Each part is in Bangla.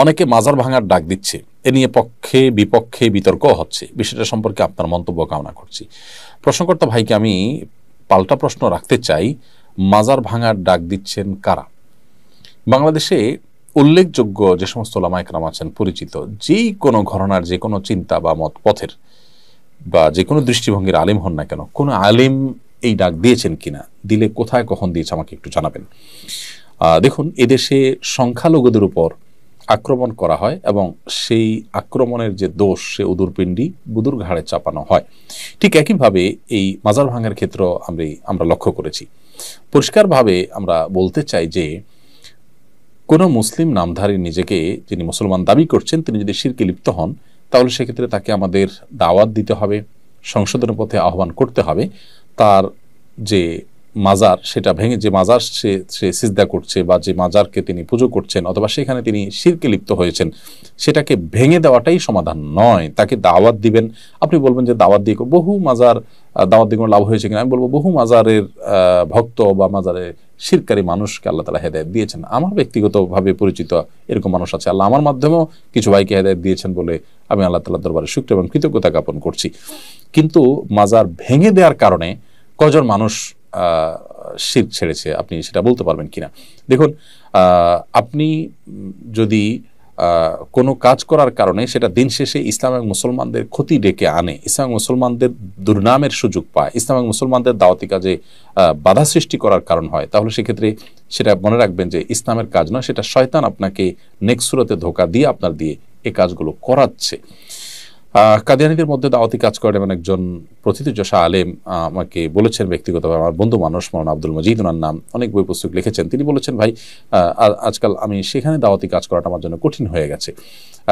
অনেকে মাজার ভাঙার ডাক দিচ্ছে, এ নিয়ে পক্ষে বিপক্ষে বিতর্ক হচ্ছে। বিষয়টা সম্পর্কে আপনার মন্তব্য কামনা করছি। প্রশ্নকর্তা ভাইকে আমি পাল্টা প্রশ্ন রাখতে চাই, মাজার ভাঙার ডাক দিচ্ছেন কারা? বাংলাদেশে উল্লেখযোগ্য যে সমস্ত ওলামা একরাম আছেন, পরিচিত যেই কোনো ঘরানার যে কোনো চিন্তা বা মত পথের বা যে কোনো দৃষ্টিভঙ্গির আলেম হন না কেন, কোনো আলেম এই ডাক দিয়েছেন কিনা, দিলে কোথায় কখন দিয়েছে আমাকে একটু জানাবেন। দেখুন, এদেশে সংখ্যালঘুদের উপর আক্রমণ করা হয় এবং সেই আক্রমণের যে দোষ, সে উদুরপিণ্ডি বুদুর ঘাড়ে চাপানো হয়। ঠিক একইভাবে এই মাজার ভাঙার ক্ষেত্র আমরা লক্ষ্য করেছি। পরিষ্কারভাবে আমরা বলতে চাই যে কোনো মুসলিম নামধারী নিজেকে যিনি মুসলমান দাবি করছেন, তিনি যদি শিরকে লিপ্ত হন, তাহলে সেক্ষেত্রে তাকে আমাদের দাওয়াত দিতে হবে, সংশোধনের পথে আহ্বান করতে হবে। তার যে মাজার, সেটা ভেঙে, যে মাজার সে সিজদা করছে বা যে মাজারকে তিনি পুজো করছেন অথবা সেখানে তিনি শিরকে লিপ্ত হয়েছেন, সেটাকে ভেঙে দেওয়াটাই সমাধান নয়। তাকে দাওয়াত দিবেন। আপনি বলবেন যে দাওয়াত দিয়ে বহু মাজার, দাওয়াত দিয়ে কোনো লাভ হয়েছে কিনা? আমি বলবো বহু মাজারের ভক্ত বা মাজারের শিরকারী মানুষকে আল্লাহ তাআলা হেদায়েত দিয়েছেন। আমার ব্যক্তিগতভাবে পরিচিত এরকম মানুষ আছে। আল্লাহ আমার মাধ্যমেও কিছু ভাইকে হেদায়েত দিয়েছেন বলে আমি আল্লাহ তাআলার দরবারে শুকর এবং কৃতজ্ঞতা জ্ঞাপন করছি। কিন্তু মাজার ভেঙে দেওয়ার কারণে কজন মানুষ শিরক ছেড়েছে, আপনি সেটা বলতে পারবেন কিনা? দেখুন, আপনি যদি কোনো কাজ করার কারণে সেটা দিন শেষে ইসলাম এবং মুসলমানদের ক্ষতি ডেকে আনে, ইসলাম এবং মুসলমানদের দুর্নামের সুযোগ পায়, ইসলাম এবং মুসলমানদের দাওয়াতি কাজে বাধা সৃষ্টি করার কারণ হয়, তাহলে সেক্ষেত্রে সেটা মনে রাখবেন যে ইসলামের কাজ নয়, সেটা শয়তান আপনাকে নেক্সট সুরতে ধোঁকা দিয়ে আপনার দিয়ে এই কাজগুলো করাচ্ছে। কাদিয়ানীদের মধ্যে দাওয়াতি কাজ করেন এমন একজন প্রথিতযশা আলেম আমাকে বলেছেন ব্যক্তিগতভাবে, আমার বন্ধু মানুষ, মৌলানা আব্দুল মজিদ, ওনার নাম, অনেক বই পুস্তক লিখেছেন। তিনি বলেছেন, ভাই আজকাল আমি সেখানে দাওয়াতি কাজ করাটা আমার জন্য কঠিন হয়ে গেছে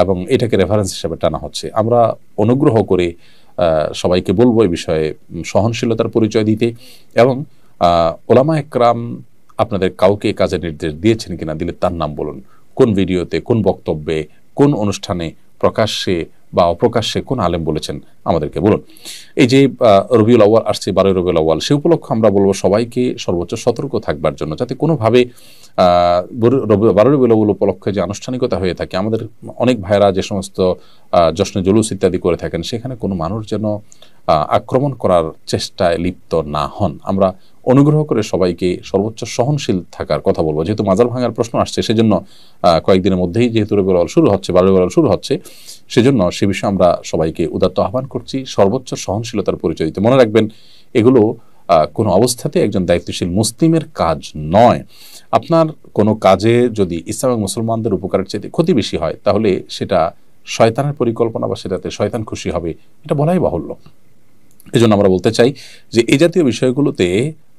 এবং এটাকে রেফারেন্স হিসেবে টানা হচ্ছে। আমরা অনুগ্রহ করে সবাইকে বলবো এই বিষয়ে সহনশীলতার পরিচয় দিতে এবং ওলামা একরাম আপনাদের কাউকে কাজের নির্দেশ দিয়েছেন কিনা, দিলে তার নাম বলুন। কোন ভিডিওতে, কোন বক্তব্যে, কোন অনুষ্ঠানে প্রকাশ্যে বা অপ্রকাশ্যে কোন আলেম বলেছেন আমাদেরকে বলুন। এই যে রবিউল আউয়াল আসছে, 12 রবিউল আউয়াল, সে উপলক্ষে আমরা বলবো সবাইকে সর্বোচ্চ সতর্ক থাকবার জন্য, যাতে কোনোভাবে 12 রবিউল আউয়াল উপলক্ষে যে আনুষ্ঠানিকতা হয়ে থাকে, আমাদের অনেক ভাইরা যে সমস্ত জশ্নে জুলুস ইত্যাদি করে থাকেন, সেখানে কোনো মানুষ যেন আক্রমণ করার চেষ্টায় লিপ্ত না হন। আমরা অনুগ্রহ করে সবাইকে সর্বোচ্চ সহনশীল থাকার কথা বলবো। যেহেতু মাজার ভাঙার প্রশ্ন আসছে, সেজন্য কয়েকদিনের মধ্যেই যেহেতু রবিউল আউয়াল শুরু হচ্ছে, 12 রবিউল আউয়াল শুরু হচ্ছে, সেজন্য সে বিষয়ে আমরা সবাইকে উদাত্ত আহ্বান করছি সর্বোচ্চ সহনশীলতার পরিচয় দিতে। মনে রাখবেন, এগুলো কোনো অবস্থাতে একজন দায়িত্বশীল মুসলিমের কাজ নয়। আপনার কোনো কাজে যদি ইসলাম এবং মুসলমানদের উপকারের চাইতে ক্ষতি বেশি হয়, তাহলে সেটা শয়তানের পরিকল্পনা বা সেটাতে শয়তান খুশি হবে, এটা বলাই বাহুল্য। এজন্য আমরা বলতে চাই যে এই জাতীয় বিষয়গুলোতে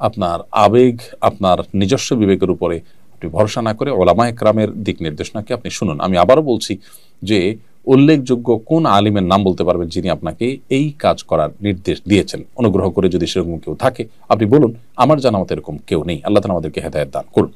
আপনার আবেগ, আপনার নিজস্ব বিবেকের উপরে আপনি ভরসা না করে ওলামা একরামের দিক নির্দেশনাকে আপনি শুনুন। আমি আবারও বলছি যে উল্লেখযোগ্য কোন আলিমের নাম বলতে পারবেন যিনি আপনাকে এই কাজ করার নির্দেশ দিয়েছেন? অনুগ্রহ করে যদি সেরকম কেউ থাকে আপনি বলুন। আমার জানা মতো এরকম কেউ নেই। আল্লাহ তাআলা আমাদেরকে হেদায়েত দান করুন।